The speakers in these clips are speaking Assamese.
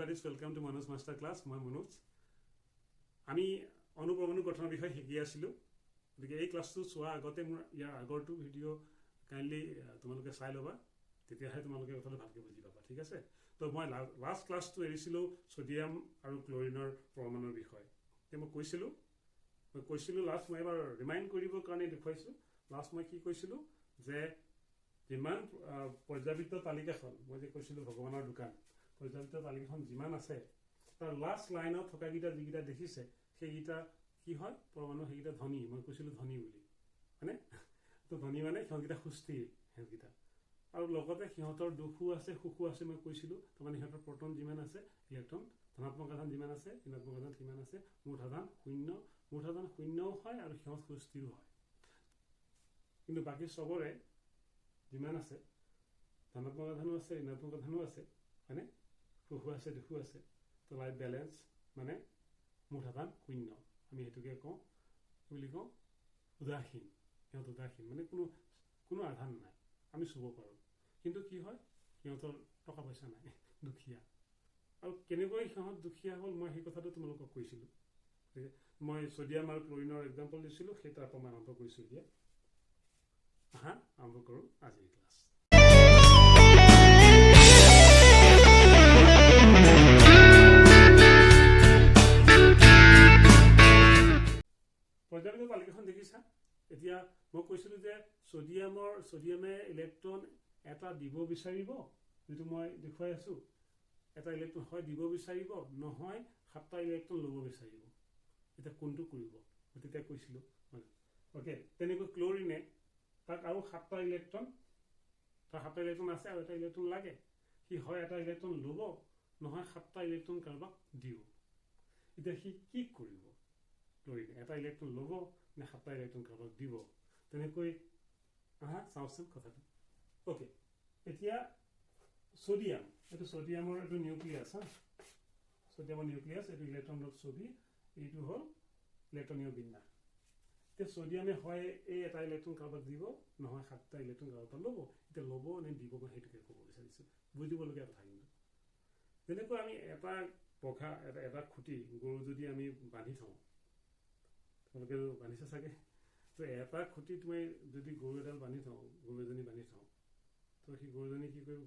buddies, welcome to Manoj Master Class. মই মনোজ। আমি অনুপৰমাণু গঠনৰ বিষয়ে শিকি আছিলোঁ। গতিকে এই ক্লাছটো চোৱাৰ আগতে মোৰ ইয়াৰ আগৰটো ভিডিঅ' কাইণ্ডলি তোমালোকে চাই ল'বা, তেতিয়াহে তোমালোকে কথাটো ভালকৈ বুজি পাবা, ঠিক আছে? তো মই লাষ্ট ক্লাছটো এৰিছিলোঁ ছ'ডিয়াম আৰু ক্লৰিনৰ পৰমাণুৰ বিষয়ে। এতিয়া মই কৈছিলোঁ লাষ্ট, মই এবাৰ ৰিমাইণ্ড কৰিবৰ কাৰণে দেখুৱাইছোঁ। লাষ্ট মই কি কৈছিলোঁ যে যিমান পৰ্যাবৃত্ত তালিকাখন, মই যে কৈছিলোঁ ভগৱানৰ দোকান, পৰ্যাবৃত্ত তালিকাখন যিমান আছে তাৰ লাষ্ট লাইনত থকাকেইটা যিকেইটা দেখিছে সেইকেইটা কি হয় পৰমাণু, সেইকেইটা ধনী। মই কৈছিলোঁ ধনী বুলি, হয়নে? তো ধনী মানে সিহঁতকেইটা সুস্থিৰ, সিহঁতকেইটা। আৰু লগতে সিহঁতৰ দুখো আছে সুখো আছে মই কৈছিলোঁ। তাৰমানে সিহঁতৰ প্ৰটন যিমান আছে, ইলেক্ট্ৰন ধনাত্মক আধান যিমান আছে, ঋণাত্মক আধান সিমান আছে। মুঠ আধান শূন্যও হয় আৰু সিহঁত সুস্থিৰো হয়। কিন্তু বাকী চবৰে যিমান আছে ধনাত্মক আধানো আছে, ঋণাত্মক আধানো আছে, হয়নে? সুখো আছে দুখো আছে। তো লাইফ বেলেঞ্চ মানে মুঠ আধান শূন্য। আমি সেইটোকে কওঁ, কি বুলি কওঁ? উদাসীন। সিহঁত উদাসীন মানে কোনো আধান নাই, আমি চুব পাৰোঁ। কিন্তু কি হয় সিহঁতৰ টকা পইচা নাই, দুখীয়া। আৰু কেনেকৈ সিহঁত দুখীয়া হ'ল মই সেই কথাটো তোমালোকক কৈছিলোঁ। মই ছ'ডিয়াম আৰু ক্লৰিনৰ এক্সাম্পল দিছিলোঁ, সেই তাৰ পৰা মই আৰম্ভ কৰিছোঁ। এতিয়া আৰম্ভ কৰোঁ আজিৰ ক্লাছ। পৰ্যাবৃত্ত তালিকাখন দেখিছা? এতিয়া মই কৈছিলোঁ যে ছ'ডিয়ামে ইলেক্ট্ৰন এটা দিব বিচাৰিব, যিটো মই দেখুৱাই আছোঁ। এটা ইলেক্ট্ৰন হয় দিব বিচাৰিব, নহয় 7টা ইলেক্ট্ৰন ল'ব বিচাৰিব। এতিয়া কোনটো কৰিব মই তেতিয়া কৈছিলোঁ। অ'কে, তেনেকৈ ক্লৰিনে তাক আৰু 7টা ইলেক্ট্ৰন, তাৰ 7টা ইলেক্ট্ৰন আছে আৰু এটা ইলেক্ট্ৰন লাগে। সি হয় এটা ইলেক্ট্ৰন ল'ব, নহয় 7টা ইলেক্ট্ৰন কাৰোবাক দিব। এতিয়া সি কি কৰিব? ক্লৰিনে এটা ইলেক্ট্ৰন ল'ব নে 7টা ইলেক্ট্ৰন কাৰোবাক দিব? তেনেকৈ চাওঁচোন কথাটো। অ'কে, এতিয়া ছ'ডিয়াম, এইটো ছ'ডিয়ামৰ এইটো নিউক্লিয়াছ। ছ'ডিয়ামৰ নিউক্লিয়াছ, এইটো ইলেক্ট্ৰনৰ ছবি, এইটো হ'ল ইলেক্ট্ৰনীয় বিন্যাস। এতিয়া ছ'ডিয়ামে হয় এই এটা ইলেক্ট্ৰন কাৰোবাক দিব, নহয় 7টা ইলেক্ট্ৰন কাৰোবাৰ পৰা ল'ব। এতিয়া ল'ব নে দিব মই সেইটোকে ক'ব বিচাৰিছোঁ। বুজিবলগীয়া কথা কিন্তু। যেনেকৈ আমি এটা পঘা, এটা খুঁটি গৰু যদি আমি বান্ধি থওঁ, তোমালোকে বান্ধিছে চাগে। তো এটা খুঁটি তুমি যদি গৰু এডাল বান্ধি থওঁ, গৰু এজনী বান্ধি থওঁ, তো সেই গৰুজনী কি কৰিব?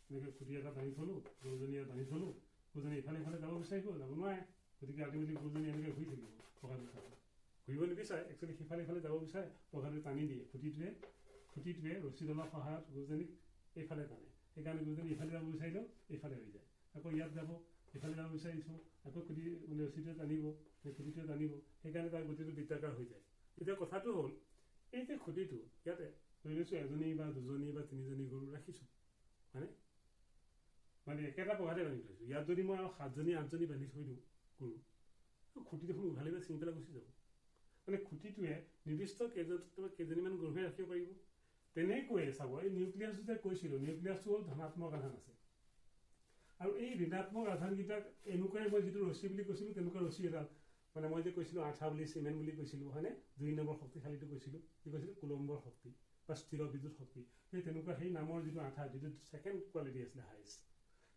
এনেকৈ খুঁটি এটা বান্ধি থ'লোঁ, গৰুজনী বান্ধি থ'লোঁ। গৰুজনী ইফালে যাব বিচাৰিব, যাব নোৱাৰে। গতিকে আল্টিমেটলি গৰুজনী এনেকৈ ঘূৰি থাকিব, পঘাটো থাকে। ঘূৰিব নিবিচাৰে, একচুৱেলি সিফালে যাব বিচাৰে, পঘাটো টানি দিয়ে। খুঁটিটোৱে ৰছীডালৰ সহায়ত গৰুজনীক এইফালে টানে। সেইকাৰণে গৰুজনী ইফালে যাব বিচাৰিলেও এইফালে হৈ যায়। আকৌ ইয়াত যাব, এইফালে যাব বিচাৰিছোঁ, আকৌ ৰছীটোৱে টানিব, খুঁটিটোৱে টানিব। সেইকাৰণে তাৰ গতিটো বৃত্তাকাৰ হৈ যায়। এতিয়া কথাটো হ'ল এই যে খুঁটিটো ইয়াতে ধৰি লৈছোঁ এজনী বা দুজনী বা তিনিজনী গৰু ৰাখিছোঁ, হয়নে? মানে একেটা পঘাতে বান্ধি থৈছোঁ। ইয়াত যদি মই আৰু 7জনী 8জনী বান্ধি থৈ দিওঁ গৰু, খুঁটি দেখোন উঘালি বা ছিঙি পেলাই গুচি যাব। মানে খুঁটিটোৱে নিৰ্দিষ্ট কেইজনীমান গৰুহে ৰাখিব পাৰিব। তেনেকৈয়ে চাব, এই নিউক্লিয়াছটো যে কৈছিলোঁ, নিউক্লিয়াছটো হ'ল ধনাত্মক আধান আছে। আৰু এই ঋণাত্মক আধানকেইটাক এনেকুৱাই, মই যিটো ৰছী বুলি কৈছিলোঁ তেনেকুৱা ৰছী এডাল, মানে মই যে কৈছিলোঁ আঠা বুলি, চিমেণ্ট বুলি কৈছিলোঁ, হয়নে? 2 নম্বৰ শক্তিশালীটো কৈছিলোঁ, কি কৈছিলোঁ? কুলম্বৰ শক্তি বা স্থিৰ বিদ্যুৎ শক্তি। সেই তেনেকুৱা সেই নামৰ যিটো আঠা, যিটো ছেকেণ্ড কোৱালিটি আছিলে হাইষ্ট,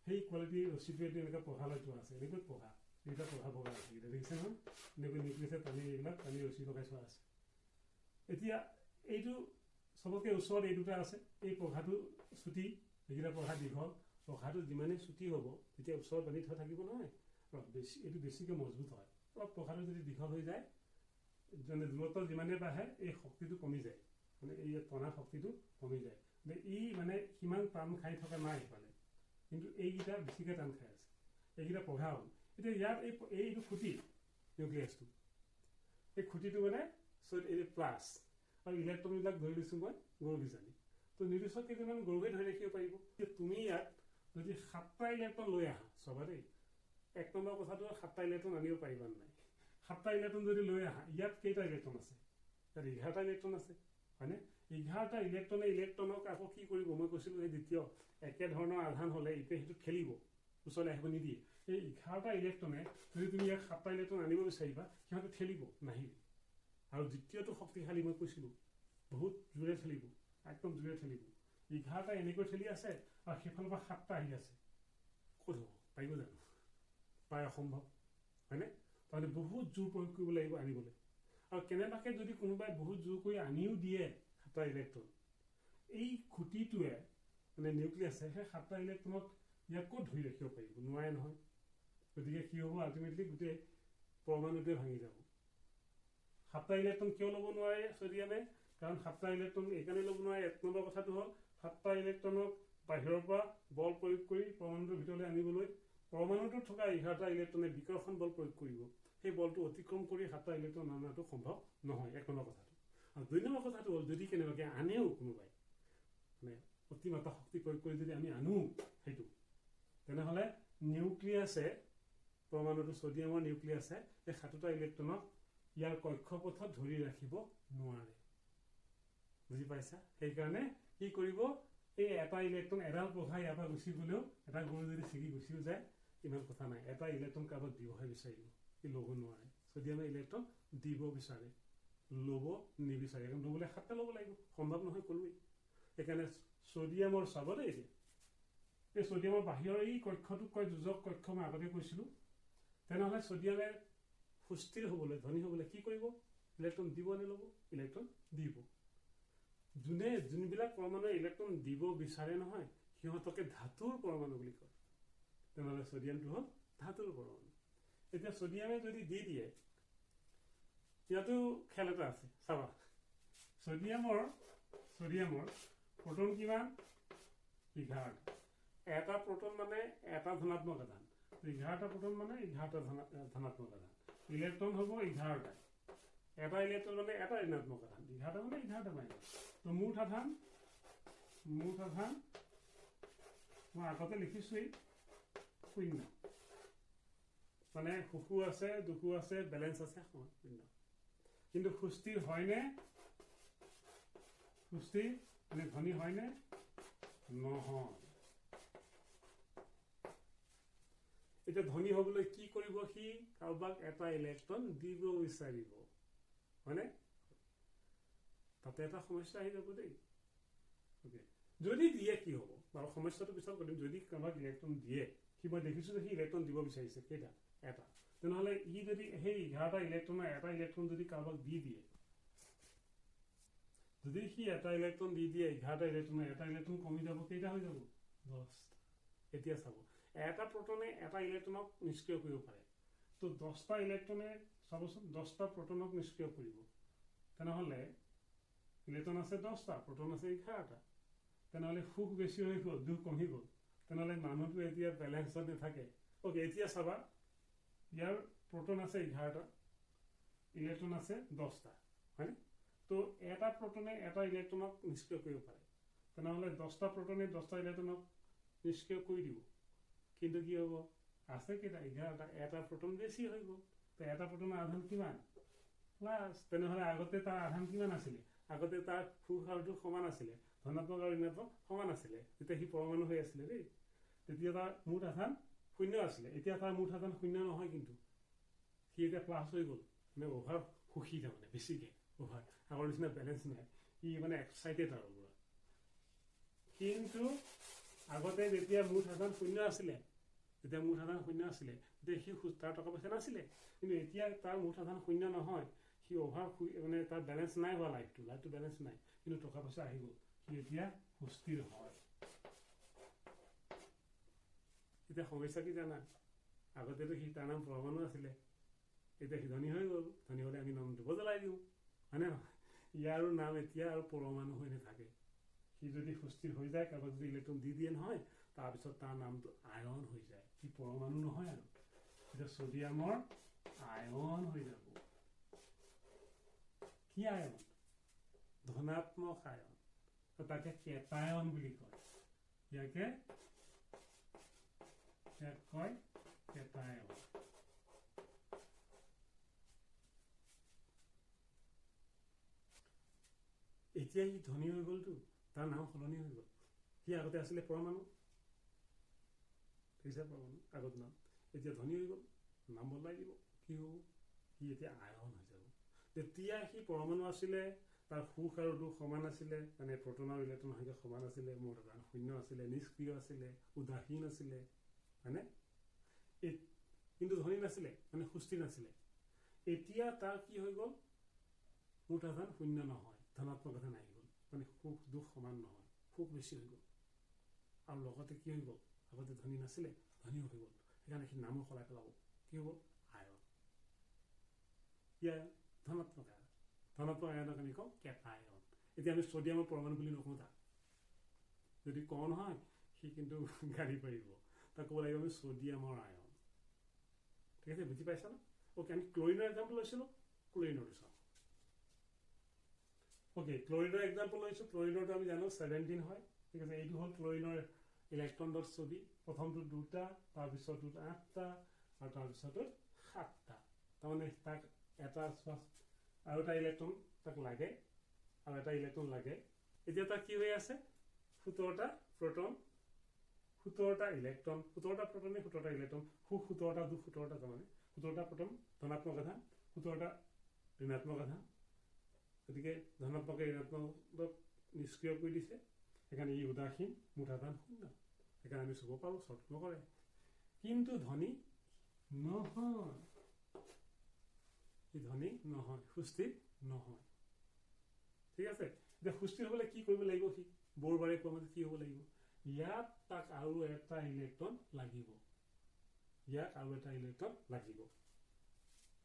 সেই কোৱালিটিৰ ৰছীটোৱে এনেকুৱা পঢ়া লৈ থোৱা আছে। এনেকৈ পঢ়া এইকেইটা পঢ়া বগা আছে, এইকেইটা দেখিছে নহয়? এনেকৈ নিউক্লিয়াছে এইবিলাক টানি ৰছী লগাই থোৱা আছে। এতিয়া এইটো চবতকৈ ওচৰত এই দুটা আছে। এই পঘাটো চুটি, এইকেইটা পঘা দীঘল। পঘাটো যিমানেই চুটি হ'ব তেতিয়া ওচৰত বান্ধি থোৱা থাকিব নহয়, এইটো বেছিকৈ মজবুত হয়। অলপ পঘাটো যদি দীঘল হৈ যায়, মানে দূৰত্ব যিমানেই বাঢ়ে এই শক্তিটো কমি যায়, মানে এই টনা শক্তিটো কমি যায়। মানে সিমান টান খাই থকা নাই এইফালে, কিন্তু এইকেইটা বেছিকৈ টান খাই আছে। এইকেইটা পঘা হ'ল। এতিয়া ইয়াত এইটো খুঁটি, নিউক্লিয়াছটো, এই খুঁটিটো মানে এই প্লাছ আৰু ইলেক্ট্ৰনবিলাক ধৰি লৈছোঁ মই গৰুকেইজনী। তো নিৰ্দিষ্ট কেইজনমান গৰুৱে ধৰি ৰাখিব পাৰিব। তুমি ইয়াত যদি 7টা ইলেক্ট্ৰন লৈ আহা, চাবা দেই, 1 নম্বৰ কথাটো 7টা ইলেক্ট্ৰন আনিব পাৰিবা নাই? 7টা ইলেক্ট্ৰন যদি লৈ আহা, ইয়াত কেইটা ইলেক্ট্ৰন আছে? ইয়াত 11টা ইলেক্ট্ৰন আছে, হয়নে? 11টা ইলেক্ট্ৰনক আকৌ কি কৰিব? মই কৈছিলোঁ এই দ্বিতীয় একেধৰণৰ আধান হ'লে ইটোৱে সেইটোত খেলিব, ওচৰলৈ আহিব নিদিয়ে। এই 11টা ইলেক্ট্ৰনে যদি তুমি ইয়াত 7টা ইলেক্ট্ৰন আনিব বিচাৰিবা, সিহঁতে ঠেলিব, নাহিব। আৰু দ্বিতীয়টো শক্তিশালী, মই কৈছিলোঁ বহুত জোৰে ঠেলিব, একদম জোৰে ঠেলিব। 11টা এনেকৈ ঠেলি আছে আৰু সেইফালৰ পৰা 7টা আহি আছে, ক'ত হ'ব? পাৰিব জানো? প্ৰায় অসম্ভৱ, হয়নে? তাহলে বহুত জোৰ প্ৰয়োগ কৰিব লাগিব আনিবলৈ। আৰু কেনেবাকে যদি কোনোবাই বহুত জোৰ কৰি আনিও দিয়ে 7টা ইলেক্ট্ৰন, এই খুঁটিটোৱে মানে নিউক্লিয়াছে সেই 7টা ইলেক্ট্ৰনক ইয়াক ক'ত ধৰি ৰাখিব পাৰিব? নোৱাৰে নহয়। গতিকে কি হ'ব? আল্টিমেটলি গোটেই পৰমাণুটোৱে ভাঙি যাব। 7টা ইলেক্ট্ৰন কিয় ল'ব নোৱাৰে সোডিয়ামে? কাৰণ 7টা ইলেক্ট্ৰন এইকাৰণে ল'ব নোৱাৰে, এক নম্বৰ কথাটো হ'ল 7টা ইলেক্ট্ৰনক বাহিৰৰ পৰা বল প্ৰয়োগ কৰি পৰমাণুটোৰ ভিতৰলৈ আনিবলৈ পৰমাণুটোত থকা 11টা ইলেক্ট্ৰনে বিকৰ্ষণ বল প্ৰয়োগ কৰিব। সেই বলটো অতিক্ৰম কৰি 7টা ইলেক্ট্ৰন অনাটো সম্ভৱ নহয়, এক নম্বৰ কথাটো। আৰু 2 নম্বৰ কথাটো হ'ল যদি কেনেবাকৈ আনেও কোনোবাই মানে অতিমাত্ৰা শক্তি প্ৰয়োগ কৰি যদি আমি আনো সেইটো, তেনেহ'লে নিউক্লিয়াছে পৰমাণুটো সোডিয়ামৰ নিউক্লিয়াছে এই 7টা ইলেক্ট্ৰনক ইয়াৰ কক্ষপথত ধৰি ৰাখিব নোৱাৰে। বুজি পাইছা? সেইকাৰণে কি কৰিব? এই এটা ইলেক্ট্ৰন এডাল পঘা ইয়াৰ পৰা গুচি গ'লেও এটা গৰু যদি ছিগি গুচিও যায় ইমান কথা নাই, এটা ইলেক্ট্ৰন কাৰোবাক দিবহে বিচাৰিব, সি ল'ব নোৱাৰে। সোডিয়ামে ইলেক্ট্ৰন দিব বিচাৰে, ল'ব নিবিচাৰে। কাৰণ ল'বলৈ 7টা ল'ব লাগিব, সম্ভৱ নহয় ক'লোৱেই। সেইকাৰণে সোডিয়ামৰ চাব দেই, এতিয়া এই সোডিয়ামৰ বাহিৰৰ এই কক্ষটোক কয় যোজক কক্ষ, মই আগতে কৈছিলোঁ। তেনেহ'লে সোডিয়ামে সুস্থিৰ হ'বলৈ, ধনী হ'বলৈ কি কৰিব? ইলেক্ট্ৰন দিব নে ল'ব? ইলেক্ট্ৰন দিব। যোনবিলাক পৰমাণুৱে ইলেক্ট্ৰন দিব বিচাৰে নহয়, সিহঁতকে ধাতুৰ পৰমাণু বুলি কয়। তেনেহ'লে সোডিয়ামটো হ'ল ধাতুৰ পৰমাণু। এতিয়া সোডিয়ামে যদি দি দিয়ে, ইয়াতো খেল এটা আছে চাবা। সোডিয়ামৰ প্ৰটন কিমান? 11। এটা প্ৰটন মানে এটা ধনাত্মক আধান, 11টা প্ৰটন মানে 11টা ধনাত্মক আধান। ইলেক্ট্ৰন হ'ব 11টা, এটা ইলেক্ট্ৰন মানে এটা ঋণাত্মক আধান, 11টা মানে 11টা মাইনাছ। তো মুঠ আধান মই আগতে লিখিছোৱেই 0। মানে সুখো আছে, দুখো আছে, বেলেঞ্চ আছে, 0। কিন্তু সুস্থিৰ হয়নে? সুস্থিৰ মানে ধনী হয়নে? নহয়। এতিয়া ধনী হ'বলৈ কি কৰিব? সি কাৰোবাক এটা ইলেক্ট্ৰন দিব বিচাৰিব, হয়নে? তাতে এটা সমস্যা আহি যাব দেই। যদি দিয়ে কি হ'ব বাৰু, সমস্যাটো পিছত কৰিম। যদি কাৰোবাক ইলেক্ট্ৰন দিয়ে, সি মই দেখিছোঁ যে সি ইলেক্ট্ৰন দিব বিচাৰিছে কেইটা? এটা। তেনেহ'লে ই যদি সেই 11টা ইলেক্ট্ৰনৰ এটা ইলেক্ট্ৰন যদি কাৰোবাক দি দিয়ে, যদি সি এটা ইলেক্ট্ৰন দি দিয়ে, 11টা ইলেক্ট্ৰনৰ এটা ইলেক্ট্ৰন কমি যাব, কেইটা হৈ যাব? 10টা। এতিয়া চাব, এটা প্ৰটনে এটা ইলেক্ট্ৰনক নিষ্ক্ৰিয় কৰিব পাৰে। তো 10টা ইলেক্ট্ৰনে চাবচোন 10টা প্ৰটনক নিষ্ক্ৰিয় কৰিব। তেনেহ'লে ইলেক্ট্ৰন আছে 10টা, প্ৰটন আছে 11টা। তেনেহ'লে সুখ বেছি হৈ গ'ল, দুখ কমি গ'ল। তেনেহ'লে মানুহটো এতিয়া বেলেঞ্চত নাথাকে। অ'কে, এতিয়া চাবা, ইয়াৰ প্ৰটন আছে 11টা, ইলেক্ট্ৰন আছে 10টা, হয়নে? তো এটা প্ৰটনে এটা ইলেক্ট্ৰনক নিষ্ক্ৰিয় কৰিব পাৰে। তেনেহ'লে 10টা প্ৰটনে 10টা ইলেক্ট্ৰনক নিষ্ক্ৰিয় কৰি দিব। কিন্তু কি হ'ব? আছে কেইটা? 11টা, এটা প্ৰটন বেছি হৈ গ'ল। তো এটা প্ৰটনৰ আধান কিমান? প্লাছ। তেনেহ'লে আগতে তাৰ আধান কিমান আছিলে? আগতে তাৰ সুখ আৰু দুখ সমান আছিলে, ধনাত্মক আৰু ঋণাত্মক সমান আছিলে, যেতিয়া সি পৰমাণু হৈ আছিলে দেই। তেতিয়া তাৰ মুঠ আধান 0 আছিলে। এতিয়া তাৰ মুঠ আধান 0 নহয়, কিন্তু সি এতিয়া প্লাছ হৈ গ'ল। মানে অভাৰ সুখী, তাৰমানে বেছিকৈ অভাৰ, আগৰ নিচিনা বেলেঞ্চ নাই, ই মানে এক্সাইটেড আৰু পুৰা। কিন্তু আগতে যেতিয়া মুঠ আধান 0 আছিলে, তেতিয়া সি তাৰ টকা পইচা নাছিলে। কিন্তু এতিয়া তাৰ মুঠ আধান 0 নহয়, সি অভাৰ মানে তাৰ বেলেঞ্চ নাই হোৱা, লাইফটো বেলেঞ্চ নাই, কিন্তু টকা পইচা আহি গ'ল, সি এতিয়া সুস্থিৰ হয়। এতিয়া সমস্যা কি জানা? আগতেতো সি তাৰ নাম পৰমাণু আছিলে, এতিয়া সি ধনী হৈ গ'ল। ধনী হ'লে আমি নামটো বদলাই দিওঁ, হয়নে নহয়? ইয়াৰো নাম এতিয়া আৰু পৰমাণু হৈ নাথাকে। সি যদি সুস্থিৰ হৈ যায়, কাৰোবাক যদি ইলেক্ট্ৰন দি দিয়ে নহয়, তাৰপিছত তাৰ নামটো আয়ন হৈ যায়, সি পৰমাণু নহয় আৰু। এতিয়া সোডিয়ামৰ আয়ন হৈ যাব। কি আয়ন? ধনাত্মক আয়ন। তাকে কেটায়ন বুলি কয়। ইয়াক কয় কেটায়ন। এতিয়া সি ধনী হৈ গ'লতো, তাৰ নাম সলনি হৈ গ'ল। সি আগতে আছিলে পৰমাণু, পৰমাণু আগত নাম, এতিয়া ধনী হৈ গ'ল, নাম বদলাই দিব। কি হ'ব? সি এতিয়া আয়ন হৈ যাব। তেতিয়া সি পৰমাণু আছিলে, তাৰ সুখ আৰু দুখ সমান আছিলে, মানে প্ৰটন আৰু ইলেক্ট্ৰনৰ সংখ্যা সমান আছিলে, মুঠ আধান 0 আছিলে, নিষ্ক্ৰিয় আছিলে, উদাসীন আছিলে, হয়নে? কিন্তু ধনী নাছিলে, মানে সুস্থিৰ নাছিলে। এতিয়া তাৰ কি হৈ গ'ল, মুঠ আধান শূন্য নহয়, ধনাত্মক আধান আহি গ'ল, মানে সুখ দুখ সমান নহয়, সুখ বেছি হৈ গ'ল। আৰু লগতে কি হৈ গ'ল, আগতে ধনী নাছিলে, ধনীও হৈ গ'ল, সেইকাৰণে সি নামো সলাই পেলাব, কি হ'ব, আয়ন। ইয়াৰ ধনাত্মক আয়ন, ধনাত্মক আয়নক আমি কওঁ কেটায়ন। এতিয়া আমি ছডিয়ামৰ পৰমাণু বুলি নকওঁ তাক, যদি কওঁ নহয় সি কিন্তু গাড়ী পাৰিব, তাক ক'ব লাগিব আমি ছডিয়ামৰ আয়ন। ঠিক আছে, বুজি পাইছা ন? অ'কে, আমি ক্লৰিনৰ এক্সাম্পল লৈছিলোঁ, ক্লৰিনৰটো চাওঁ। অ'কে, ক্লৰিনৰ এক্সাম্পল লৈছোঁ। ক্লৰিনৰটো আমি জানো 17 হয়। ঠিক আছে, এইটো হ'ল ক্লৰিনৰ ইলেক্ট্ৰন ডট ছবি। প্ৰথমটো 2টা, তাৰপিছৰটোত 8টা, আৰু তাৰপিছৰটোত 7টা। তাৰমানে তাক এটা আৰু এটা ইলেক্ট্ৰন তাক লাগে, আৰু এটা ইলেক্ট্ৰন লাগে। এতিয়া তাক কি হৈ আছে, 17টা প্ৰটন, 17টা ইলেক্ট্ৰন, 17টা প্ৰটনে 17টা ইলেক্ট্ৰন, 17টা 17টা, তাৰমানে 17টা প্ৰটন ধনাত্মক আধান, 17টা ঋণাত্মক আধান। গতিকে ধনাত্মকে ঋণাত্মক নিষ্ক্ৰিয় কৰি দিছে, সেইকাৰণে ই উদাসীন, মুঠ আধান শূন্য। সেইকাৰণে আমি চুব পাৰোঁ, চৰ্ট নকৰে। কিন্তু ধনী নহয়, ই ধনী নহয়, সুস্থিৰ নহয়। ঠিক আছে, এতিয়া সুস্থিৰ হ'বলৈ কি কৰিব লাগিব, সি বৰবাৰে কোৱা মতে কি হ'ব লাগিব, ইয়াত তাক আৰু এটা ইলেক্ট্ৰন লাগিব, ইয়াত আৰু এটা ইলেক্ট্ৰন লাগিব।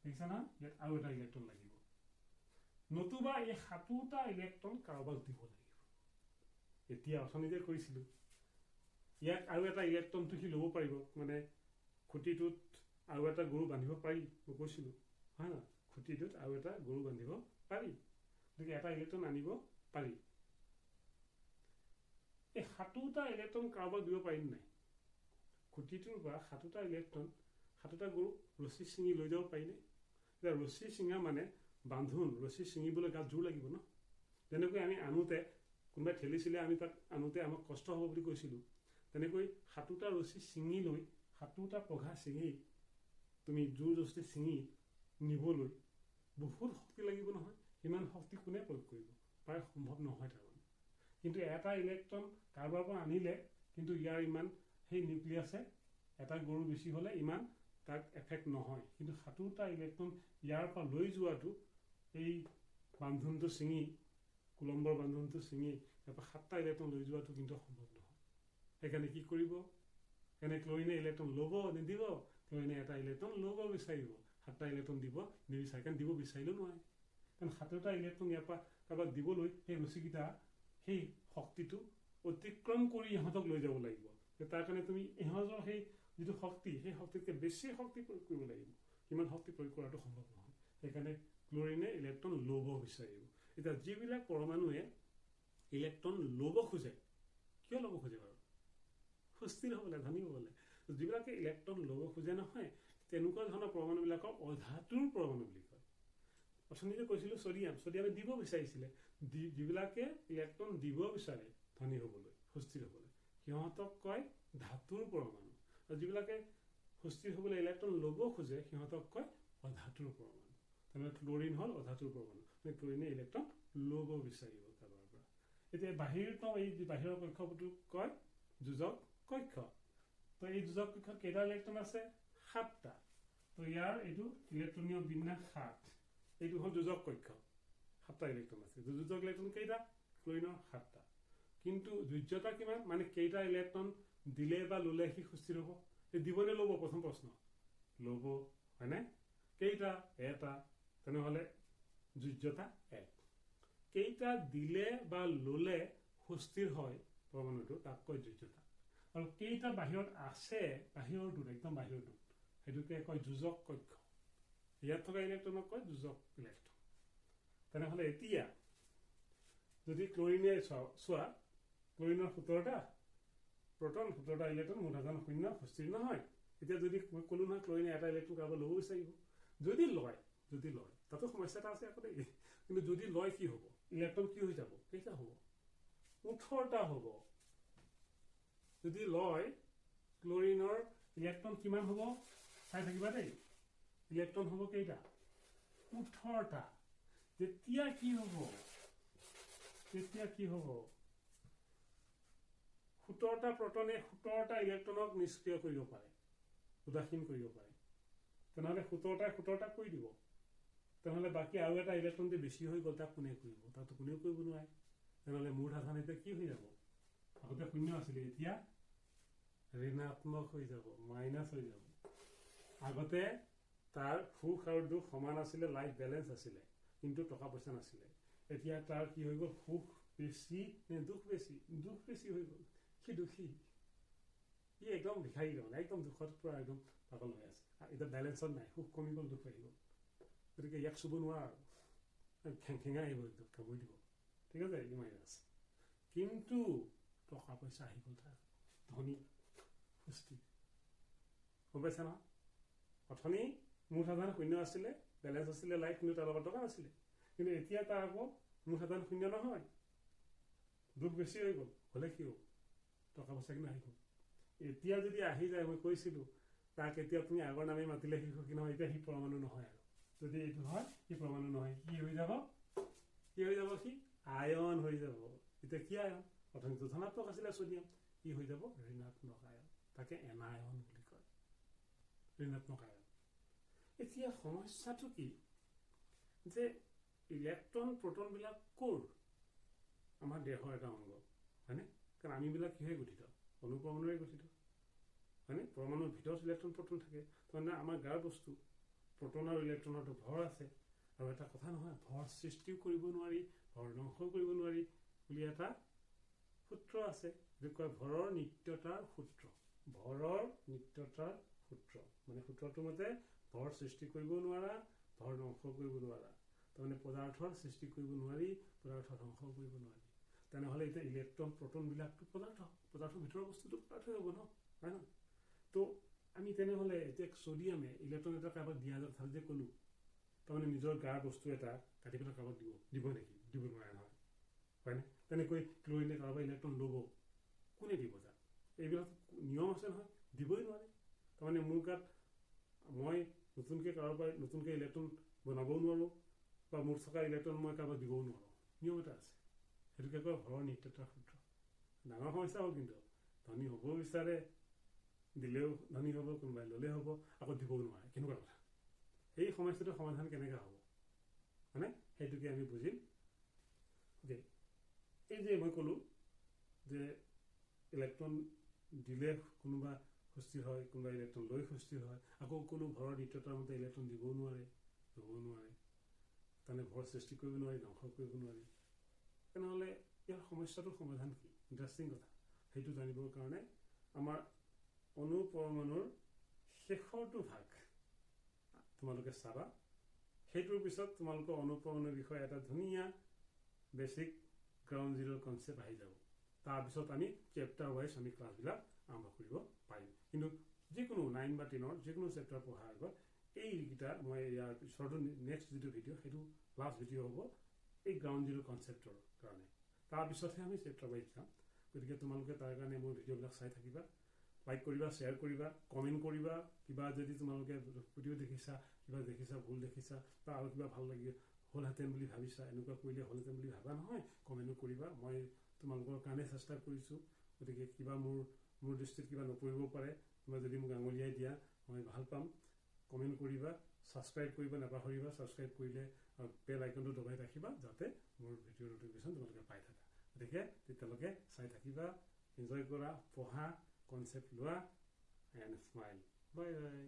দেখিছা না, ইয়াত আৰু এটা ইলেক্ট্ৰন লাগিব, নতুবা এই 7টা ইলেক্ট্ৰন কাৰোবাক দিব লাগিব। এতিয়া অথনি যে কৈছিলোঁ, ইয়াক আৰু এটা ইলেক্ট্ৰনটো সি ল'ব পাৰিব, মানে খুঁটিটোত আৰু এটা গৰু বান্ধিব পাৰি, মই কৈছিলোঁ হয় না, খুঁটিটোত আৰু এটা গৰু বান্ধিব পাৰি, গতিকে এটা ইলেক্ট্ৰন আনিব পাৰি। এই 7টা ইলেক্ট্ৰন কাৰোবাক দিব পাৰিম নাই, খুঁটিটোৰ পৰা 7টা ইলেক্ট্ৰন, 7টা গৰু ৰছী ছিঙি লৈ যাব পাৰিনে? এতিয়া ৰছী ছিঙা মানে বান্ধোন, ৰছী ছিঙিবলৈ গাত জোৰ লাগিব ন। যেনেকৈ আমি আনোতে কোনোবাই ঠেলিছিলে, আমি তাক আনোতে আমাক কষ্ট হ'ব বুলি কৈছিলোঁ, তেনেকৈ 7টা ৰছী ছিঙি লৈ, 7টা পঘা ছিঙি তুমি জোৰ জস্তি ছিঙি নিবলৈ বহুত শক্তি লাগিব নহয়। সিমান শক্তি কোনে প্ৰয়োগ কৰিব, প্ৰায় সম্ভৱ নহয় তাৰমানে। কিন্তু এটা ইলেক্ট্ৰন কাৰোবাৰ পৰা আনিলে, কিন্তু ইয়াৰ ইমান সেই নিউক্লিয়াছে এটা গৰু বেছি হ'লে ইমান তাক এফেক্ট নহয়, কিন্তু 7টা ইলেক্ট্ৰন ইয়াৰ পৰা লৈ যোৱাটো, এই বান্ধোনটো ছিঙি, কুলম্বৰ বান্ধোনটো ছিঙি ইয়াৰ পৰা 7টা ইলেক্ট্ৰন লৈ যোৱাটো কিন্তু সম্ভৱ নহয়। সেইকাৰণে কি কৰিব, সেইকাৰণে ক্লৰিনে ইলেক্ট্ৰন ল'ব নিদিব, ক্লৰিনে এটা ইলেক্ট্ৰন ল'ব বিচাৰিব, 7টা ইলেক্ট্ৰন দিব নিবিচাৰে, কাৰণ দিব বিচাৰিলেও নোৱাৰে, কাৰণ 7টা ইলেক্ট্ৰন ইয়াৰ পৰা কাৰোবাক দিবলৈ সেই ৰছীকেইটা সেই শক্তিটো অতিক্ৰম কৰি ইহঁতক লৈ যাব লাগিব। তাৰ কাৰণে তুমি ইহঁতৰ সেই যিটো শক্তি, সেই শক্তিতকৈ বেছি শক্তি প্ৰয়োগ কৰিব লাগিব, সিমান শক্তি প্ৰয়োগ কৰাটো সম্ভৱ নহয়। সেইকাৰণে ক্লৰিনে ইলেক্ট্ৰন ল'ব বিচাৰিব। এতিয়া যিবিলাক পৰমাণুৱে ইলেক্ট্ৰন ল'ব খোজে, কিয় ল'ব খোজে বাৰু, সুস্থিৰ হ'বলৈ, ধনী হ'বলৈ। যিবিলাকে ইলেক্ট্ৰন ল'ব খোজে নহয়, তেনেকুৱা ধৰণৰ পৰমাণুবিলাকক অধাতুৰ পৰমাণু বুলি কয়। অথনি যে কৈছিলোঁ ছডিয়ামে দিব বিচাৰিছিলে, যিবিলাকে ইলেক্ট্ৰন দিব বিচাৰে ধনী হ'বলৈ, সুস্থিৰ হ'বলৈ, সিহঁতক কয় ধাতুৰ পৰমাণু। আৰু যিবিলাকে সুস্থিৰ হ'বলৈ ইলেক্ট্ৰন ল'ব খোজে, সিহঁতক কয় অধাতুৰ পৰমাণু। তেনেহ'লে ক্লৰিন হ'ল অধাতুৰ পৰমাণু, ক্লৰিনে ইলেক্ট্ৰন ল'ব বিচাৰিব কাৰোবাৰ পৰা। এতিয়া এই বাহিৰৰ কক্ষপটোক কয় যোজক কক্ষ। তো এই যোজক কক্ষত কেইটা ইলেক্ট্ৰন আছে, 7টা। তো ইয়াৰ এইটো ইলেক্ট্ৰনীয় বিন্যাস 7, এইটো হ'ল যোজক কক্ষ, 7টা ইলেক্ট্ৰন আছে। যোজক ইলেক্ট্ৰন কেইটা, ক্লৰিনৰ 7টা। কিন্তু যোজ্যতা কিমান, মানে কেইটা ইলেক্ট্ৰন দিলে বা ল'লে সি সুস্থিৰ হ'ব, এই দিবনে ল'ব, প্ৰথম প্ৰশ্ন, ল'ব হয়নে, কেইটা, এটা, তেনেহ'লে যোজ্যতা 1। কেইটা দিলে বা ল'লে সুস্থিৰ হয় পৰমাণুটো, তাক কয় যোজ্যতা। আৰু কেইটা বাহিৰত আছে, বাহিৰটোত, একদম বাহিৰটোত, সেইটোকে কয় যোজক কক্ষ। ইয়াত থকা ইলেক্ট্ৰনক কয় যোজক ইলেক্ট্ৰন। তেনেহ'লে এতিয়া যদি ক্লৰিনে চোৱা, ক্লৰিনৰ 17টা প্ৰটন, 17টা ইলেক্ট্ৰন, মুঠ আধান শূন্য, সুস্থিৰ নহয়। এতিয়া যদি মই ক'লো নহয় ক্লৰিনে এটা ইলেক্ট্ৰন কাৰোবাৰ ল'ব বিচাৰিব, যদি লয়, তাতো সমস্যা এটা আছে আকৌ দেই, কিন্তু যদি লয় কি হ'ব, ইলেক্ট্ৰন কি হৈ যাব, কেইটা হ'ব, 18টা হ'ব। যদি লয় ক্লৰিনৰ ইলেক্ট্ৰন কিমান হ'ব, চাই থাকিবা দেই, ইলেক্ট্ৰন হ'ব কেইটা, 18টা। তেতিয়া কি হ'ব, 17টা প্ৰটনে 17টা ইলেক্ট্ৰনক নিষ্ক্ৰিয় কৰিব পাৰে। উদাসীন কৰিব পাৰে তেনেহ'লে 17টা কৰি দিব তেনেহ'লে বাকী আৰু এটা ইলেক্ট্ৰন যে বেছি হৈ গ'ল তাক কোনে কৰিব তাতো কোনেও কৰিব নোৱাৰে তেনেহ'লে মুঠ আধান এতিয়া কি হৈ যাব আগতে 0 আছিলে এতিয়া ঋণাত্মক হৈ যাব মাইনাছ হৈ যাব আগতে তাৰ সুখ আৰু দুখ সমান আছিলে লাইফ বেলেঞ্চ আছিলে কিন্তু টকা পইচা নাছিলে এতিয়া তাৰ কি হৈ গ'ল সুখ বেছি নে দুখ বেছি হৈ গ'ল সি দুখী ই একদম ভিখাৰী গ'ল একদম দুখত পৰা একদম পাগল হৈ আছে এতিয়া বেলেঞ্চত নাই সুখ কমি গ'ল দুখ আহি গ'ল গতিকে ইয়াক চুব নোৱাৰা আৰু খেঙা আহিব একদম কামুৰি দিব ঠিক আছে ই মাইনাছ কিন্তু টকা পইচা আহি গ'ল তাৰ ধনী সুস্থি গম পাইছা নহয় অথনি মুঠ আধান 0 আছিলে বেলেঞ্চ আছিলে লাইফ কিন্তু তাৰ লগত টকা নাছিলে কিন্তু এতিয়া তাৰ আকৌ মুঠ আধান 0 নহয় দুখ বেছি হৈ গ'ল হ'লে কি হ'ব টকা পইচা কিন্তু আহি গ'ল এতিয়া যদি আহি যায় মই কৈছিলোঁ তাক এতিয়া তুমি আগৰ নামে মাতিলে সি সুখী নহয় এতিয়া সি পৰমাণু নহয় আৰু যদি এইটো হয় সি পৰমাণু নহয় কি হৈ যাব সি আয়ন হৈ যাব এতিয়া কি আয়ন অথনিটো ধনাত্মক আছিলে সোডিয়াম কি হৈ যাব ঋণাত্মক আয়ন তাকে এনায়ন বুলি কয় ঋণাত্মক আয়ন এতিয়া সমস্যাটো কি যে ইলেক্ট্ৰন প্ৰটনবিলাক ক'ৰ আমাৰ দেহৰ এটা অংগ হয়নে কাৰণ আমিবিলাক কিহে গঠিত অনুপৰমাণুৰে গঠিত হয়নে পৰমাণুৰ ভিতৰত ইলেক্ট্ৰন প্ৰটন থাকে তাৰমানে আমাৰ গাৰ বস্তু প্ৰটন আৰু ইলেক্ট্ৰনৰটো ভৰ আছে আৰু এটা কথা নহয় ভৰ সৃষ্টিও কৰিব নোৱাৰি ভৰ ধ্বংসও কৰিব নোৱাৰি বুলি এটা সূত্ৰ আছে যিটো কয় ভৰৰ নিত্যতাৰ সূত্ৰ মানে সূত্ৰটোৰ মতে ভৰ সৃষ্টি কৰিব নোৱাৰা ভৰ ধ্বংস কৰিব নোৱাৰা তাৰমানে পদাৰ্থৰ সৃষ্টি কৰিব নোৱাৰি পদাৰ্থ ধ্বংস কৰিব নোৱাৰি তেনেহ'লে এতিয়া ইলেক্ট্ৰন প্ৰটনবিলাকতো পদাৰ্থৰ ভিতৰৰ বস্তুটো পদাৰ্থই হ'ব ন হয় নহয় তো আমি তেনেহ'লে এতিয়া সোডিয়ামে ইলেক্ট্ৰন এটা কাৰোবাক দিয়া ভাল যে ক'লোঁ তাৰমানে নিজৰ গাৰ বস্তু এটা কাটি পেলাই কাৰোবাক দিব নেকি দিব নোৱাৰে নহয় হয়নে তেনেকৈ ক্লৰিনে কাৰোবাৰ ইলেক্ট্ৰন ল'ব কোনে দিব তাক এইবিলাক নিয়ম আছে নহয় দিবই নোৱাৰে তাৰমানে মোৰ গাত মই নতুনকৈ ইলেক্ট্ৰন বনাবও নোৱাৰোঁ বা মোৰ থকা ইলেক্ট্ৰন মই কাৰোবাক দিবও নোৱাৰোঁ নিয়ম এটা আছে সেইটোকে কয় ভৰৰ নিত্যতাৰ সূত্ৰ ডাঙৰ সমস্যা হ'ল কিন্তু ধনী হ'বও বিচাৰে দিলেও ধনী হ'ব কোনোবাই ল'লে হ'ব আকৌ দিবও নোৱাৰে কেনেকুৱা কথা এই সমস্যাটোৰ সমাধান কেনেকৈ হ'ব মানে সেইটোকে আমি বুজিম এই যে মই ক'লোঁ যে ইলেক্ট্ৰন দিলে কোনোবা সুস্থিৰ হয় কোনোবা ইলেক্ট্ৰন লৈ সুস্থিৰ হয় আকৌ কোনো ভৰৰ নিত্যতাৰ মতে ইলেক্ট্ৰন দিবও নোৱাৰে তাৰমানে ভৰ সৃষ্টি কৰিব নোৱাৰি ধ্বংস কৰিব নোৱাৰি তেনেহ'লে ইয়াৰ সমস্যাটোৰ সমাধান কি ইণ্টাৰেষ্টিং কথা সেইটো জানিবৰ কাৰণে আমাৰ অনুপৰমাণুৰ শেষৰটো ভাগ তোমালোকে চাবা সেইটোৰ পিছত তোমালোকৰ অনুপৰমাণুৰ বিষয়ে এটা ধুনীয়া বেছিক গ্ৰাউণ্ড জিৰ' কনচেপ্ট আহি যাব তাৰপিছত আমি চেপ্টাৰ ৱাইজ আমি ক্লাছবিলাক আৰম্ভ কৰিব পাৰিম কিন্তু যিকোনো 9 বা 10 যিকোনো চেপ্টাৰ পঢ়াৰ আগত এইকেইটা মই ইয়াৰ পিছতো নেক্সট যিটো ভিডিঅ' সেইটো লাষ্ট ভিডিঅ' হ'ব এই গ্ৰাউণ্ড জিৰ' কনচেপ্টৰ কাৰণে তাৰপিছতহে আমি চেপ্টাৰ ৱাইজ যাম গতিকে তোমালোকে তাৰ কাৰণে মোৰ ভিডিঅ'বিলাক চাই থাকিবা লাইক কৰিবা শ্বেয়াৰ কৰিবা কমেণ্ট কৰিবা কিবা যদি তোমালোকে ভিডিঅ' দেখিছা ভুল দেখিছা বা আৰু কিবা ভাল লাগি হ'লহেঁতেন বুলি ভাবিছা এনেকুৱা কৰিলে হ'লহেঁতেন বুলি ভাবা নহয় কমেণ্টো কৰিবা মই তোমালোকৰ কাৰণে চেষ্টা কৰিছোঁ গতিকে কিবা মোৰ দৃষ্টিত কিবা নপৰিব পাৰে তোমাৰ যদি মোক আঙুলিয়াই দিয়া মই ভাল পাম কমেণ্ট কৰিবা ছাবস্ক্ৰাইব কৰিবা নাপাহৰিবা ছাবস্ক্ৰাইব কৰিলে বেল আইকনটো দবাই ৰাখিবা যাতে মোৰ ভিডিঅ'ৰ নটিফিকেশ্যন তোমালোকে পাই থাকা গতিকে তেতিয়ালৈকে চাই থাকিবা এনজয় কৰা পঢ়া কনচেপ্ট লোৱা এণ্ড স্মাইল বাই বাই